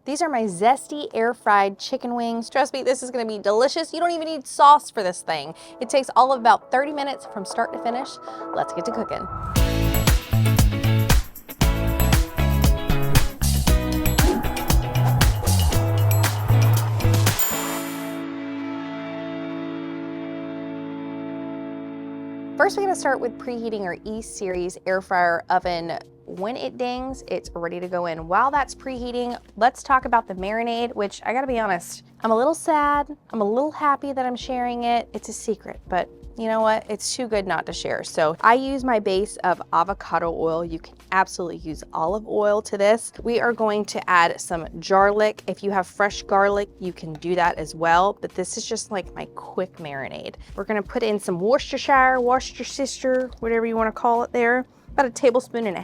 These are my Zesty air fried chicken wings. Trust me, this is gonna be delicious. You don't even need sauce for this thing. It takes all of about 30 minutes from start to finish. Let's get to cooking. First, we're gonna start with preheating our E-Series air fryer oven. When it dings, it's ready to go in. While that's preheating, let's talk about the marinade, which I gotta be honest, I'm a little sad. I'm a little happy that I'm sharing it. It's a secret, but you know what? It's too good not to share. So I use my base of avocado oil. You can absolutely use olive oil to this. We are going to add some garlic. If you have fresh garlic, you can do that as well, but this is just like my quick marinade. We're gonna put in some Worcestershire, whatever you wanna call it there, about 1.5 tablespoons.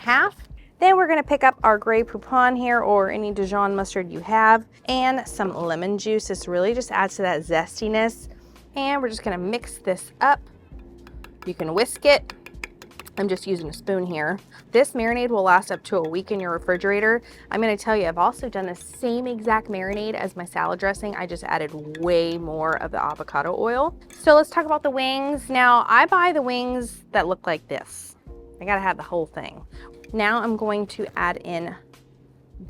Then we're gonna pick up our Grey Poupon here, or any Dijon mustard you have, and some lemon juice. This really just adds to that zestiness. And we're just gonna mix this up. You can whisk it. I'm just using a spoon here. This marinade will last up to a week in your refrigerator. I'm gonna tell you, I've also done the same exact marinade as my salad dressing. I just added way more of the avocado oil. So let's talk about the wings. Now, I buy the wings that look like this. I gotta have the whole thing. Now I'm going to add in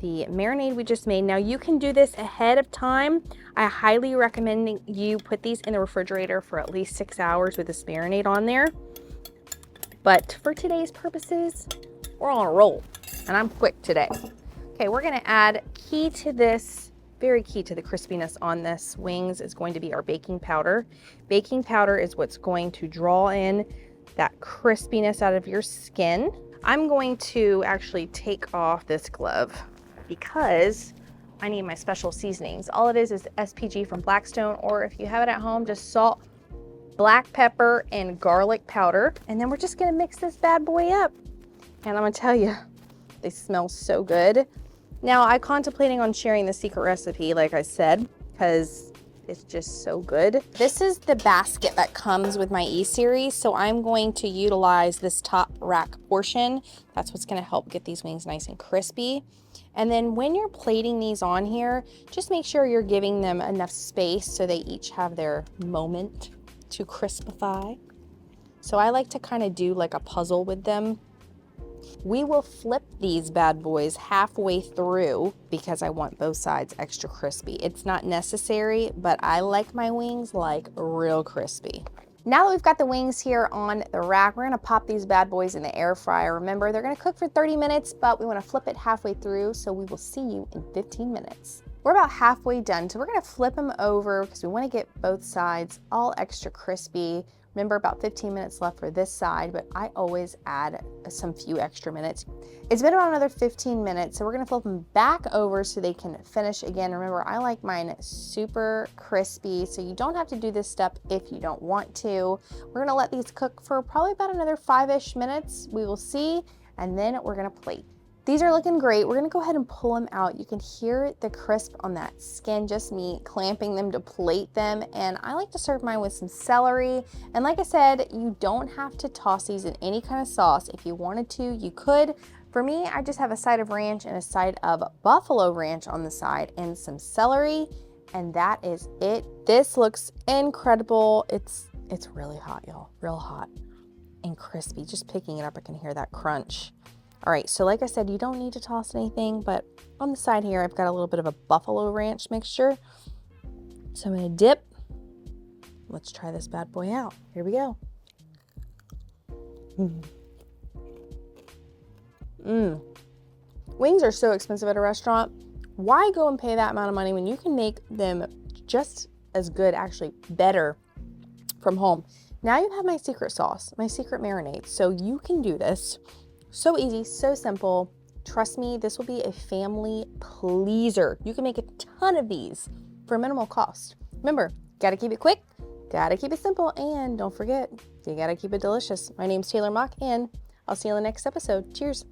the marinade we just made. Now you can do this ahead of time. I highly recommend you put these in the refrigerator for at least 6 hours with this marinade on there. But for today's purposes, we're on a roll, and I'm quick today. Okay, we're gonna add, key to this, very key to the crispiness on this wings is going to be our baking powder. Baking powder is what's going to draw in that crispiness out of your skin. I'm going to actually take off this glove because I need my special seasonings. All it is S.P.G from Blackstone, or if you have it at home, just salt, black pepper, and garlic powder. And then we're just gonna mix this bad boy up. And I'm gonna tell you, they smell so good. Now, I'm contemplating on sharing the secret recipe, like I said, because it's just so good. This is the basket that comes with my E-Series, so I'm going to utilize this top rack portion. That's what's gonna help get these wings nice and crispy. And then when you're plating these on here, just make sure you're giving them enough space so they each have their moment to crispify. So I like to kind of do like a puzzle with them. We will flip these bad boys halfway through because I want both sides extra crispy. It's not necessary, but I like my wings like real crispy. Now that we've got the wings here on the rack, we're gonna pop these bad boys in the air fryer. Remember, they're gonna cook for 30 minutes, but we wanna flip it halfway through, so we will see you in 15 minutes. We're about halfway done, so we're gonna flip them over because we wanna get both sides all extra crispy. Remember, about 15 minutes left for this side, but I always add some few extra minutes. It's been about another 15 minutes, so we're gonna flip them back over so they can finish again. Remember, I like mine super crispy, so you don't have to do this step if you don't want to. We're gonna let these cook for probably about another 5-ish minutes. We will see, and then we're gonna plate. These are looking great. We're gonna go ahead and pull them out. You can hear the crisp on that skin, just me clamping them to plate them. And I like to serve mine with some celery. And like I said, you don't have to toss these in any kind of sauce. If you wanted to, you could. For me, I just have a side of ranch and a side of buffalo ranch on the side and some celery. And that is it. This looks incredible. It's really hot, y'all, real hot and crispy. Just picking it up, I can hear that crunch. All right, so like I said, you don't need to toss anything, but on the side here, I've got a little bit of a buffalo ranch mixture. So I'm gonna dip. Let's try this bad boy out. Here we go. Wings are so expensive at a restaurant. Why go and pay that amount of money when you can make them just as good, actually better from home? Now you have my secret sauce, my secret marinade. So you can do this. So easy, so simple. Trust me, this will be a family pleaser. You can make a ton of these for minimal cost. Remember, gotta keep it quick, gotta keep it simple, and don't forget, you gotta keep it delicious. My name's Taylor Mock, and I'll see you in the next episode. Cheers.